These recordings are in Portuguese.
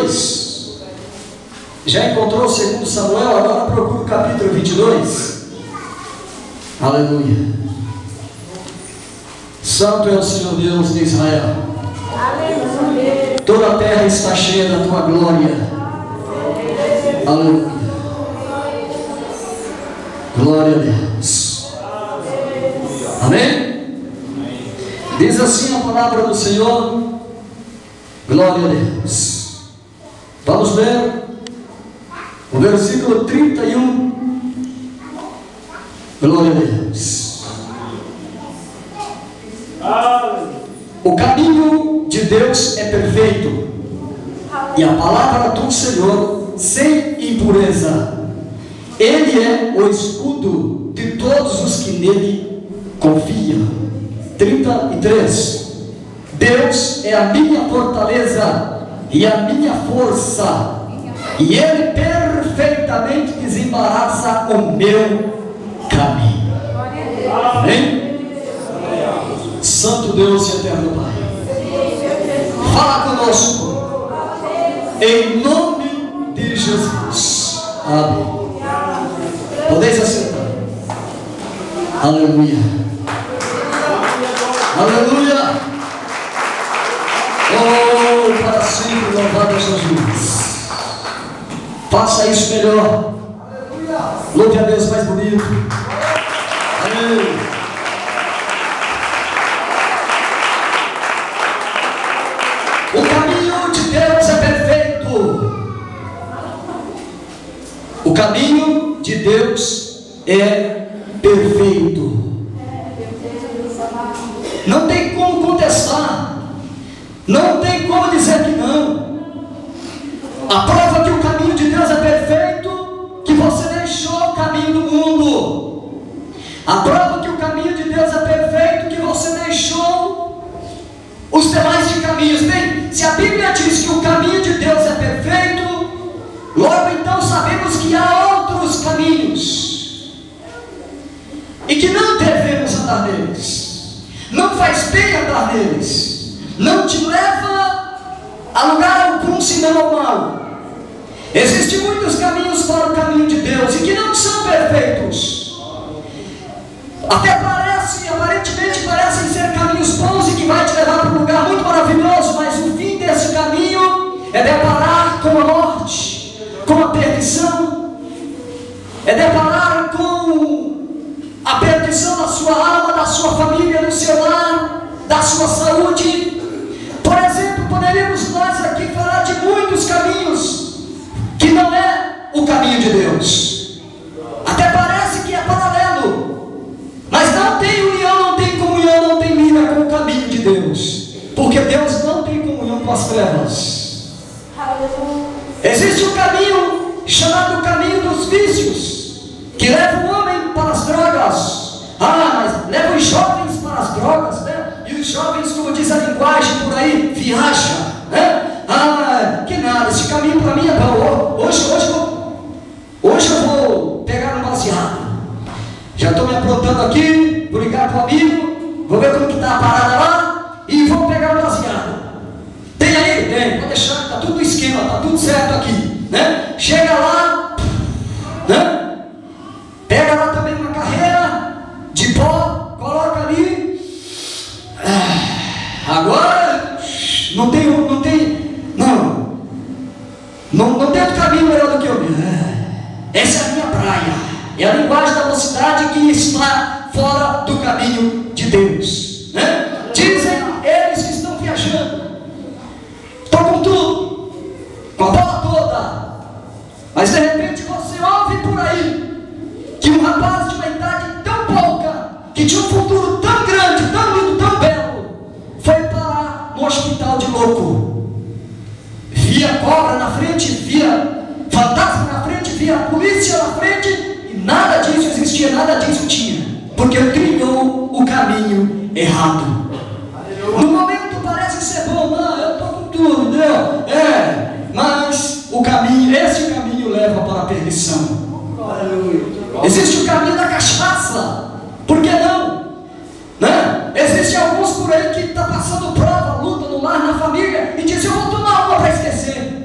22. Já encontrou o 2 Samuel? Agora procura o capítulo 22. Aleluia. Santo é o Senhor Deus de Israel. Aleluia. Toda a terra está cheia da tua glória. Aleluia. Glória a Deus. Amém? Diz assim a palavra do Senhor. Glória a Deus. Vamos ver o versículo 31. Glória a Deus. O caminho de Deus é perfeito, e a palavra do Senhor sem impureza. Ele é o escudo de todos os que nele confiam. 33. Deus é a minha fortaleza e a minha força, e Ele perfeitamente desembaraça o meu caminho. Amém? Santo Deus e eterno Pai, fala conosco em nome de Jesus. Amém. Podeis assentar. Aleluia. Aleluia. Oh, para sempre louvado Jesus. Faça isso melhor. Louve a Deus mais bonito. Amém. O caminho de Deus é perfeito. O caminho de Deus é perfeito. Não tem como contestar. Não tem como dizer que não. A prova que o caminho de Deus é perfeito, que você deixou o caminho do mundo. A prova que o caminho de Deus é perfeito, que você deixou os demais de caminhos. Bem, se a Bíblia diz que o caminho de Deus é perfeito, logo então sabemos que há outros caminhos, e que não devemos andar neles. Não faz bem andar neles. Não te leva a lugar algum senão ao mal. Existem muitos caminhos para o caminho de Deus e que não são perfeitos. Até aparentemente parecem ser caminhos bons e que vai te levar para um lugar muito maravilhoso, mas o fim desse caminho é deparar com a morte, com a perdição, é deparar com a perdição da sua alma, da sua família, do seu lar, da sua saúde. Por exemplo, poderíamos nós aqui falar de muitos caminhos que não é o caminho de Deus. Até parece que é paralelo, mas não tem união, não tem comunhão, não tem mira com o caminho de Deus, porque Deus não tem comunhão com as trevas. Existe um caminho chamado o caminho dos vícios, que leva o homem para as drogas. Mas leva os jovens para as drogas, né? E os jovens, como diz a linguagem por aí, viajam, né? Que nada, esse caminho para mim é bom. Hoje eu vou pegar um baseado. Já estou me aprontando aqui, vou ligar para o amigo, vou ver como que está a parada lá, e vou pegar um baseado. Tem aí? Tem, pode deixar, está tudo no esquema, está tudo certo aqui, né? Chega lá, né? Pega lá também uma carreira de pó, coloca ali. Agora não tem outro caminho melhor do que o meu. Essa é a minha praia. É a linguagem da mocidade que está fora do caminho de Deus, né? Dizem eles que estão viajando, estão com tudo, com a bola toda, mas de repente você ouve por aí que um rapaz de uma idade tão pouca, que tinha um futuro tão grande, tão lindo, tão belo, foi parar no hospital de louco. Via cobra na frente, via fantasma na frente, via polícia na frente, e nada disso existia, nada disso tinha, porque trilhou o caminho errado. No momento parece ser bom, não, eu estou com tudo, entendeu? Mas esse caminho leva para a perdição. Existe o caminho da cachaça, por que não? Né? Existem alguns por aí que estão passando prova, luta no lar, na família, e dizem: eu vou tomar uma para esquecer.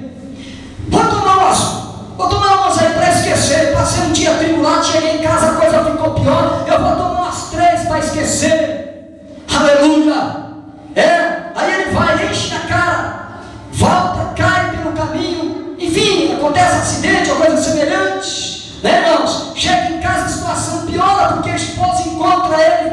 caminho, enfim, acontece acidente ou coisa semelhante, né, irmãos? Chega em casa, a situação piora, porque a esposa encontra ele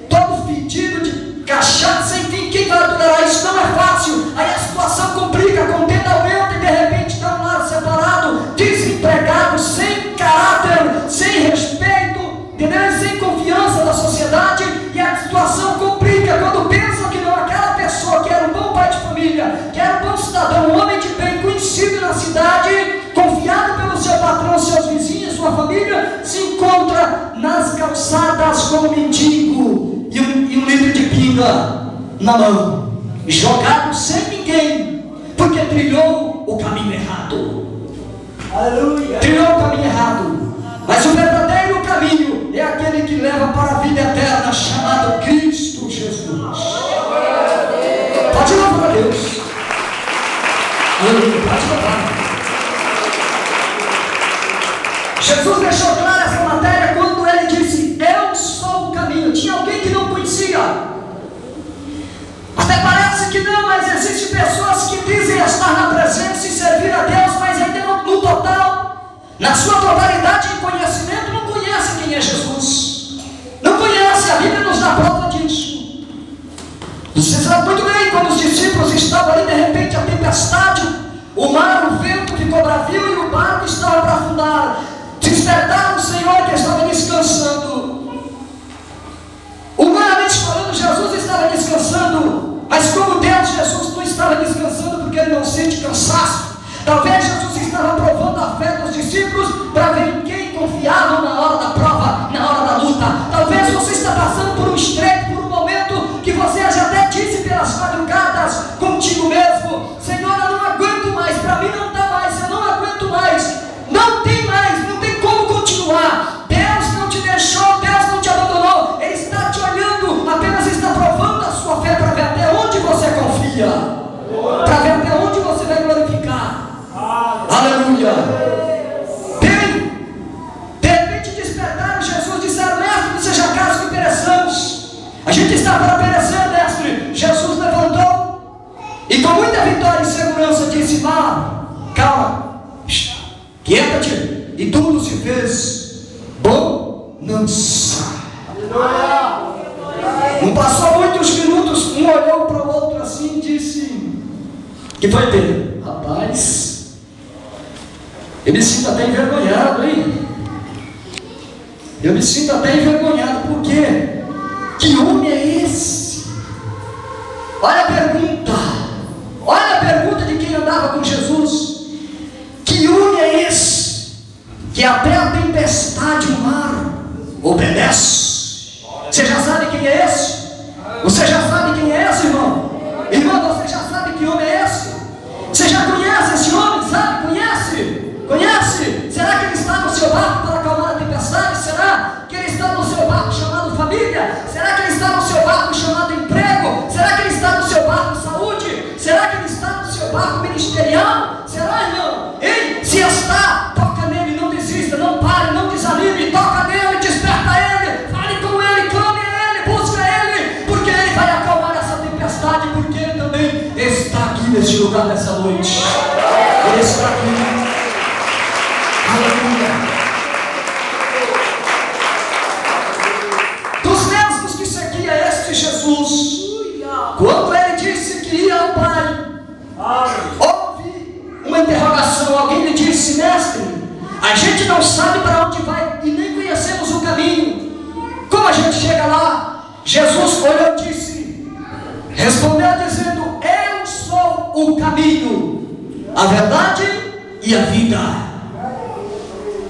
todo fedido de cachaça, enfim, quem vai tolerar isso? Não é fácil. Aí a situação complica, a contenda aumenta e de repente está um lado separado, desempregado, sem caráter, sem respeito, entendeu? Sem confiança da sociedade, e a situação complica quando pensam que não, aquela pessoa que era um bom pai de família, que era um bom cidadão, um homem de bem, conhecido na cidade, confiado pelo seu patrão, seus vizinhos, sua família, se encontra nas calçadas como mendigo e um litro de pinga na mão, jogado sem ninguém, porque trilhou o caminho errado. Aleluia. Trilhou o caminho errado. Mas o verdadeiro caminho é aquele que leva para a vida eterna, chamado Cristo Jesus. Pode louvar a Deus. Aleluia. Pode louvar. Jesus deixou clara essa matéria quando ele disse: eu sou o caminho. Tinha alguém que não conhecia. Até parece que não, mas existem pessoas que dizem estar na presença e servir a Deus, mas ainda não, no total, na sua totalidade de conhecimento, não conhece quem é Jesus. Não conhece, a Bíblia nos dá prova disso. Você sabe muito bem, quando os discípulos estavam ali, de repente a tempestade, o mar, o vento ficou bravio e o barco estava para afundar. Despertaram o Senhor que estava descansando. Humanamente falando, Jesus estava descansando, mas como Deus, Jesus não estava descansando porque ele não sente cansaço. Talvez Jesus estava provando a fé dos discípulos para ver em quem confiavam na hora da prova, na hora da luta. Talvez você está passando por um estreito, por um momento que você já até disse pelas madrugadas contigo mesmo: Senhor, eu não aguento mais, para mim não dá mais, eu não aguento mais, não tem mais, não tem como continuar. Deus não te deixou, Deus não te abandonou, Ele está te olhando, apenas está provando a sua fé para ver até onde você confia, para ver até onde você vai glorificar. Aleluia. Bem, de repente despertaram Jesus, disseram: mestre, não seja caso que pereçamos. A gente está para perecer, mestre. Jesus levantou e com muita vitória e segurança disse: mar, calma, quieta-te. E tudo se fez bonança. Não passou muitos minutos, um olhou para o outro assim e disse: que foi Pedro? Rapaz, eu me sinto até envergonhado, hein? Eu me sinto até envergonhado, porque que homem é esse? Olha a pergunta de quem andava com Jesus. Que homem é esse, que até a tempestade e o mar obedece? Você já sabe quem é esse? Você já sabe quem é esse, irmão? Irmão, você já sabe que homem é esse? Você já conhece esse homem, sabe? Conhece? Será que ele está no seu barco para acalmar a tempestade? Será que ele está no seu barco chamado família? Será que ele está no seu barco chamado emprego? Será que ele está no seu barco saúde? Será que ele está no seu barco ministerial? Será, irmão? Ei, se está, toca nele, não desista, não pare, não desanime, toca nele, desperta ele, fale com ele, clame a ele, busca ele, porque ele vai acalmar essa tempestade, porque ele também está aqui neste lugar nessa noite. Ele está aqui. Aleluia. Dos mesmos que seguia este Jesus, quando ele disse que ia ao Pai, houve uma interrogação. Alguém lhe disse: mestre, a gente não sabe para onde vai e nem conhecemos o caminho, como a gente chega lá? Jesus olhou e disse, respondeu dizendo: eu sou o caminho, a verdade e a vida,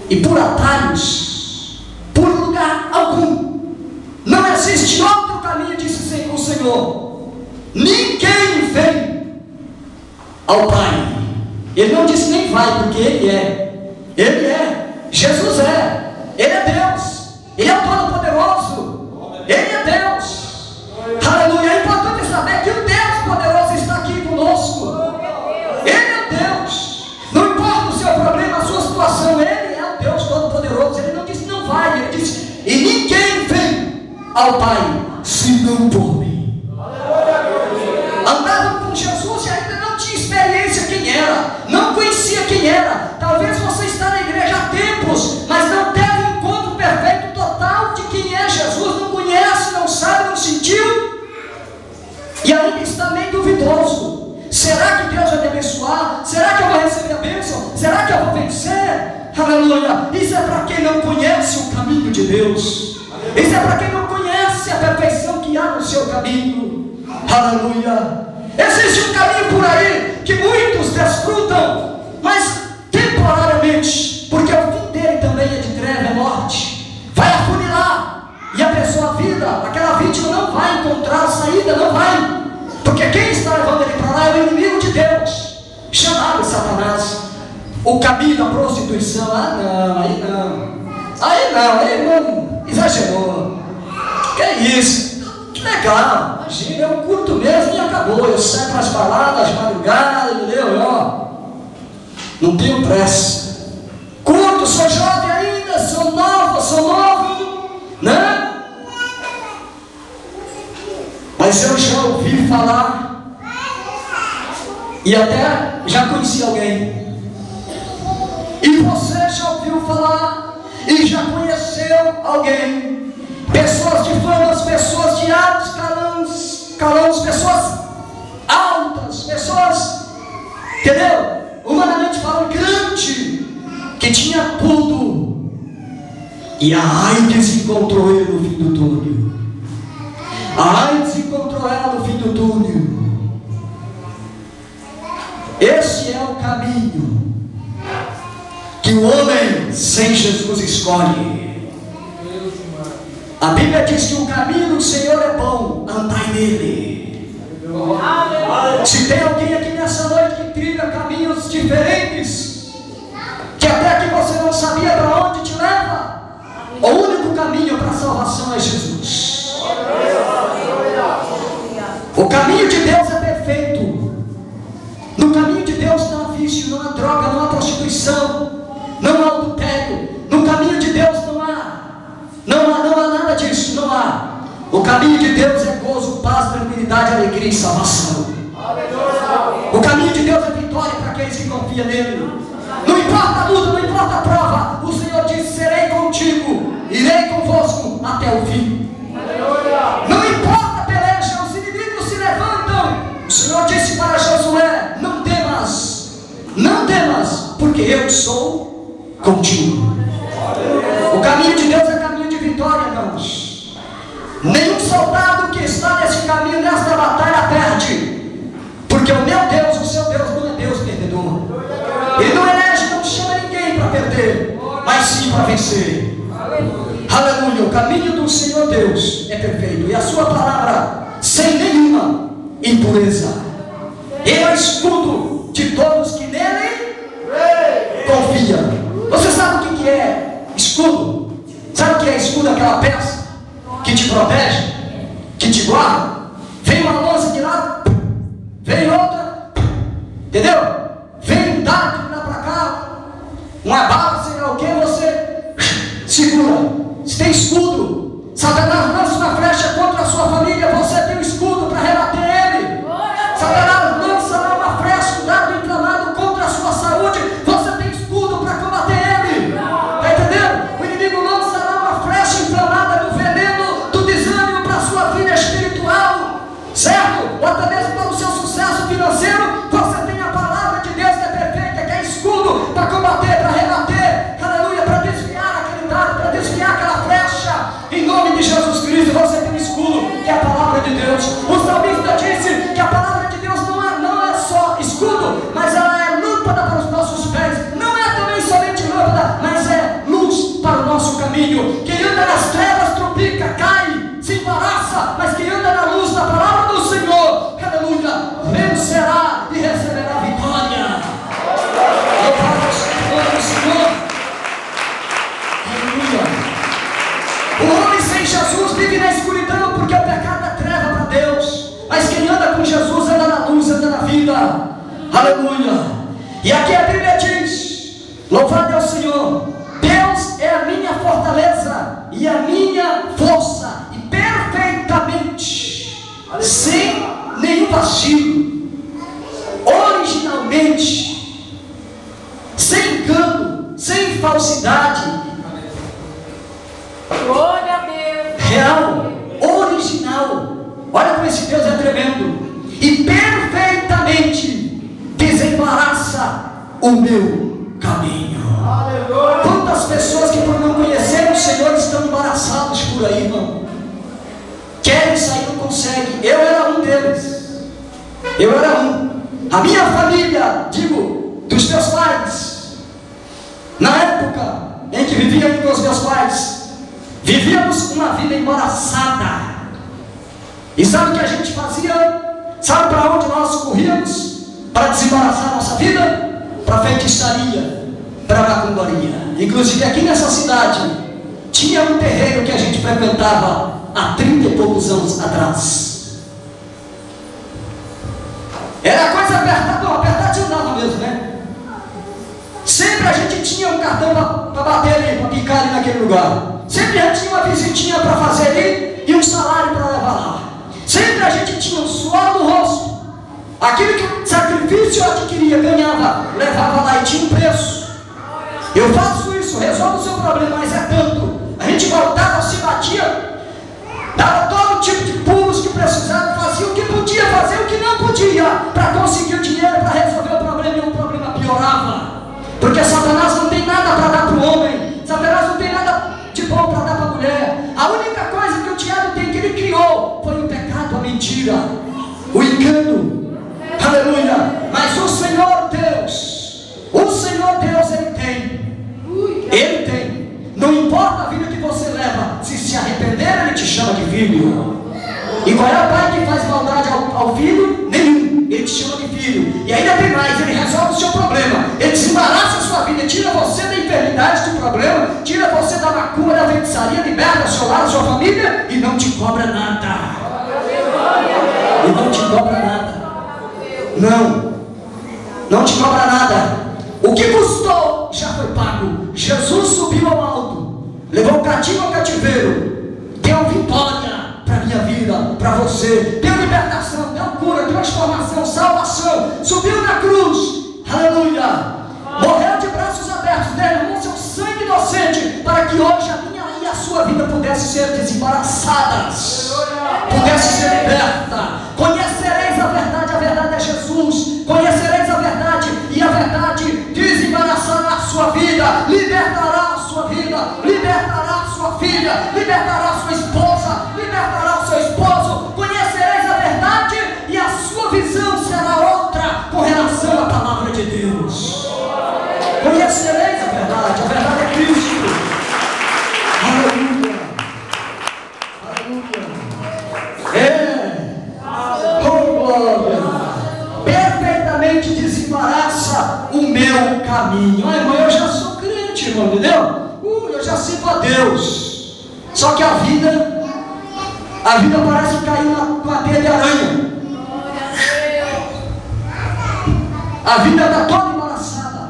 e por atalhos, por lugar algum, não existe outro caminho, disse o Senhor. Ninguém vem ao Pai. Ele não disse nem vai, porque Ele é, Jesus é, Ele é Deus, Ele é o Todo-Poderoso, Ele é Deus. Aleluia. É importante saber que o Deus poderoso está aqui conosco. Ele é Deus. Não importa o seu problema, a sua situação, Ele é o Deus Todo-Poderoso. Ele não disse não vai, Ele disse: e ninguém vem ao Pai senão por mim. Andavam com Jesus e ainda não tinha experiência quem era, não receber a bênção? Será que eu vou vencer? Aleluia! Isso é para quem não conhece o caminho de Deus. Isso é para quem não conhece a perfeição que há no seu caminho. Aleluia! Existe um caminho por aí que muitos desfrutam, mas temporariamente, porque o fim dele também é de treva, é morte. Vai afunilar, e a pessoa, a vida, aquela vítima não vai encontrar a saída, não vai, porque quem está levando ele para lá é o inimigo de Deus, chamado Satanás. O caminho da prostituição, aí não, exagerou. Que é isso? Que legal, imagina, é um culto mesmo e acabou. Eu saio para as baladas, madrugadas, entendeu? Não tenho pressa. Culto, sou jovem ainda, sou novo, né? Mas eu já ouvi falar, e até já conheci alguém. E você já ouviu falar e já conheceu alguém, pessoas de fama, pessoas de altos calões, pessoas altas, pessoas, entendeu? Humanamente falando, grande, que tinha tudo, e a AIDS encontrou ele no fim do túnel. A AIDS encontrou ela no fim do túnel. Esse é o caminho que o homem sem Jesus escolhe. A Bíblia diz que o caminho do Senhor é bom, andai nele. Se tem alguém aqui nessa noite que trilha caminhos diferentes, que até aqui você não sabia para onde te leva, o único caminho para a salvação é Jesus. O caminho de Deus é perfeito. No caminho de Deus não há vício, não há droga, não há prostituição, não há adultério. No caminho de Deus não há nada disso, não há. O caminho de Deus é gozo, paz, tranquilidade, alegria e salvação. O caminho de Deus é vitória para aqueles que confiam nele. Não importa a luta, não importa a prova, o Senhor disse: serei contigo, irei convosco até o fim. Não importa a peleja, os inimigos se levantam. O Senhor disse para Josué: não temas, porque eu sou contigo. O caminho de Deus é caminho de vitória, irmãos. Nenhum soldado que está nesse caminho, nesta batalha, perde, porque o meu Deus, o seu Deus, não é Deus perdedor. Ele não elege, não chama ninguém para perder, mas sim para vencer. Aleluia. O caminho do Senhor Deus é perfeito, e a sua palavra sem nenhuma impureza. Ele é o escudo de todos que nele confia. Você sabe o que é escudo? Sabe o que é escudo? Aquela peça que te protege, que te guarda. Vem uma lança de lá, vem outra, entendeu? Vem um dardo de lá para cá, uma bala, sei lá o que, você segura. Se tem escudo, Satanás lança uma flecha contra a sua família, você tem um escudo para rebater ele. Satanás lança uma flecha, um dardo inflamado contra a sua saúde, você tem escudo para combater ele. Está entendendo? O inimigo lança uma flecha inflamada no veneno do desânimo para a sua vida espiritual, certo? Ou até mesmo para o seu sucesso financeiro. Você tem a palavra de Deus que é perfeita, que é escudo para combater, para rebater, aleluia, para desviar aquele dardo, para desviar aquela flecha. Em nome de Jesus Cristo, você tem um escudo, que é a palavra de Deus. O salmista disse que a palavra de Deus não é só escudo, mas ela é lâmpada para os nossos pés. Não é também somente lâmpada, mas é luz para o nosso caminho. Quem anda nas trevas tropica, cai, se embaraça, mas quem anda na luz da palavra do Senhor, aleluia, vencerá e receberá vitória. Louvado seja o Senhor. Aleluia. O homem sem Jesus vive na escuridão, porque o pecado é treva para Deus. Mas quem anda com Jesus anda na luz, anda na vida. Aleluia. E aqui a Bíblia diz: louvado é o Senhor, Deus é a minha fortaleza e a minha força, e perfeitamente, sem nenhum vacilo, originalmente, sem engano, sem falsidade. Glória a Deus. Real, original. Olha como esse Deus é tremendo. E perfeitamente desembaraça o meu caminho. Quantas pessoas que por não conhecerem o Senhor estão embaraçados por aí, irmão? Querem sair, não conseguem. Eu era um deles. Eu era um. A minha família, digo, dos meus pais, na época em que vivia com os meus pais, vivíamos uma vida embaraçada. E sabe o que a gente fazia? Sabe para onde nós corríamos para desembaraçar a nossa vida? Para feitiçaria, para macumbaria. Inclusive aqui nessa cidade tinha um terreiro que a gente frequentava há 30 e poucos anos atrás. Era coisa apertada, não, apertada não dava mesmo, né? Sempre a gente tinha um cartão para bater ali, para picar ali naquele lugar. Sempre a gente tinha uma visitinha para fazer ali e um salário para levar lá. Sempre a gente tinha um suor no rosto. Aquilo que o sacrifício adquiria, ganhava, levava lá e tinha um preço. Eu faço isso, resolvo o seu problema, mas é tanto. A gente voltava, se batia, dava todo tipo de pulos que precisava, fazia o que podia, fazia o que não podia, para conseguir o dinheiro, para resolver o problema, e o problema piorava. Porque Satanás não tem nada para dar para o homem, Satanás não tem nada de bom para dar para a mulher. A única coisa que o diabo tem, que ele criou, foi o pecado, a mentira, o engano. Aleluia. Mas o Senhor Deus, Ele tem. Não importa a vida que você leva, se arrepender, Ele te chama de filho. E qual é o pai que faz maldade ao filho? Nenhum. Ele te chama de filho. E ainda tem mais, Ele resolve o seu problema. Ele desembaraça a sua vida, tira você da enfermidade do problema, tira você da macumba, da feitiçaria, liberta o seu lar, a sua família, e não te cobra nada. E não te cobra nada. Não te cobra nada. O que custou já foi pago. Jesus subiu ao alto, levou o cativo ao cativeiro, deu vitória para a minha vida, para você, deu libertação, deu cura, transformação, salvação, subiu na cruz, aleluia, morreu de braços abertos, derramou seu sangue inocente, para que hoje a minha e a sua vida pudesse ser desembaraçadas, pudesse ser liberta. Conhecereis a verdade é Jesus. Conhecereis a verdade, e a verdade desembaraçará a sua vida, libertará a sua vida, libertará a sua filha, libertará a sua esposa, libertará o seu esposo. Conhecereis a verdade, e a sua visão será outra com relação à palavra de Deus. Conhecereis a verdade é Cristo. Aleluia. Perfeitamente desembaraça o meu caminho. Ah, irmão, eu já sou crente, irmão, entendeu? Eu já sirvo a Deus. Só que a vida parece que caiu numa teia de aranha. A vida está toda embaraçada,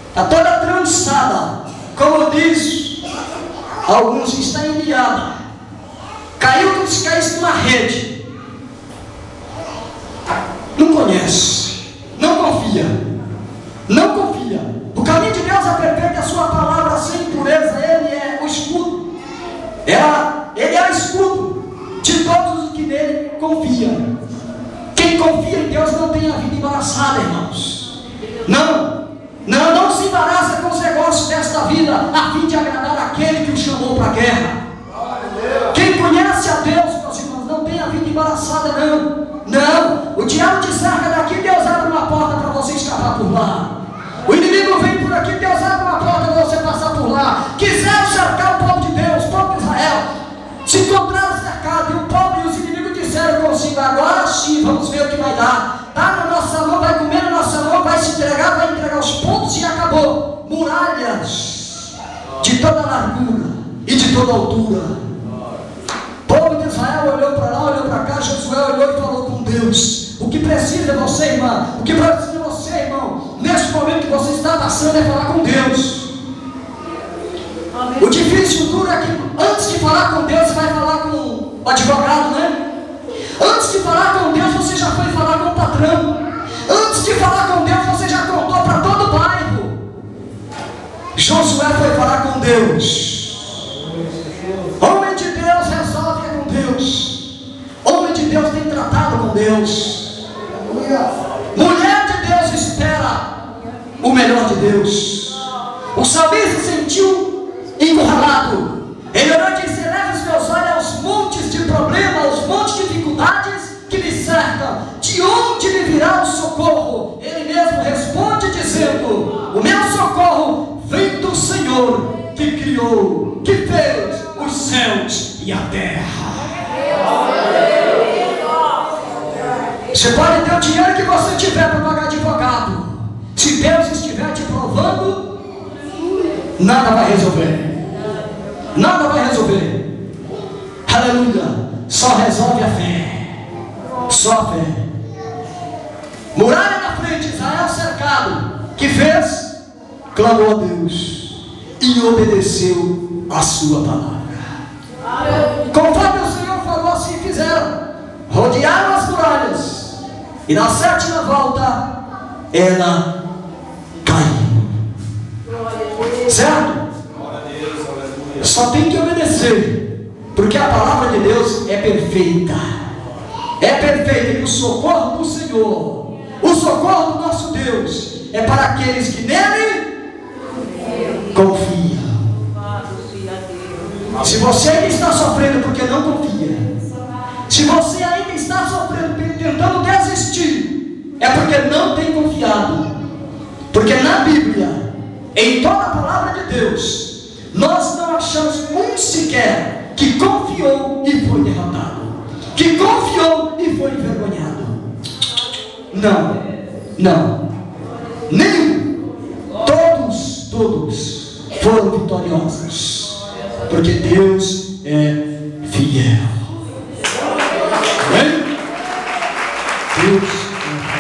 está toda trançada, como diz alguns, está enviada. Caiu como se caísse numa rede. Não conhece, não confia, não confia. O caminho de Deus é perfeito, a sua palavra sem impureza, Ele é o escudo. Ele é o escudo de todos os que nele confiam. Quem confia em Deus não tem a vida embaraçada, irmãos. Não se embaraça com os negócios desta vida, a fim de agradar aquele que o chamou para a guerra. Quem conhece a Deus, meus irmãos, não tem a vida embaraçada, não. O diabo te cerca daqui, Deus abre uma porta para você escapar por lá. O inimigo vem por aqui, Deus abre uma porta para você passar por lá. Quiseram cercar o povo de Deus, o povo de Israel, se encontraram cercado, e o povo e os inimigos disseram consigo: agora sim, vamos ver o que vai dar. Está na nossa mão, vai comer na nossa mão, vai se entregar, vai entregar os pontos e acabou. Muralhas de toda largura e de toda altura. O povo de Israel olhou para lá, olhou para cá. Josué olhou e falou com Deus: o que precisa de você, irmã, o que precisa de você, irmão, neste momento que você está passando, é falar com Deus. O difícil, o duro é que antes de falar com Deus, você vai falar com o advogado, né? Antes de falar com Deus, você já foi falar com o patrão. Antes de falar com Deus, você já contou para todo o bairro. Josué foi falar com Deus. Homem de Deus resolve com Deus. Homem de Deus tem tratado com Deus. Mulher de Deus espera. Deus. O salmista se sentiu encurralado. Ele orou e disse: eleva os meus olhos aos montes de problemas, aos montes de dificuldades que me cercam. De onde me virá o socorro? Ele mesmo responde dizendo: o meu socorro vem do Senhor, que criou, que fez os céus e a terra. Você pode ter o dinheiro que você tiver para pagar advogado. Se Deus estiver te provando, nada vai resolver. Nada vai resolver. Aleluia. Só resolve a fé. Só a fé. Muralha na frente, Israel cercado. Que fez? Clamou a Deus e obedeceu a sua palavra. Conforme o Senhor falou, assim fizeram. Rodearam as muralhas. E na sétima volta, ela caiu. Certo? Só tem que obedecer, porque a palavra de Deus é perfeita. É perfeita. E o socorro do Senhor, o socorro do nosso Deus, é para aqueles que nele confiam. Se você ainda está sofrendo porque não confia, se você ainda está sofrendo tentando desistir, é porque não tem confiado. Porque na Bíblia, em toda a palavra de Deus, nós não achamos um sequer que confiou e foi derrotado, que confiou e foi envergonhado. Não, não, nenhum. Todos foram vitoriosos, porque Deus é fiel. Amém? Deus é fiel.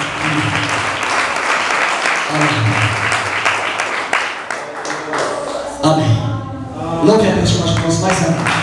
Amém. Amém. Louve a Deus com as mãos mais altas.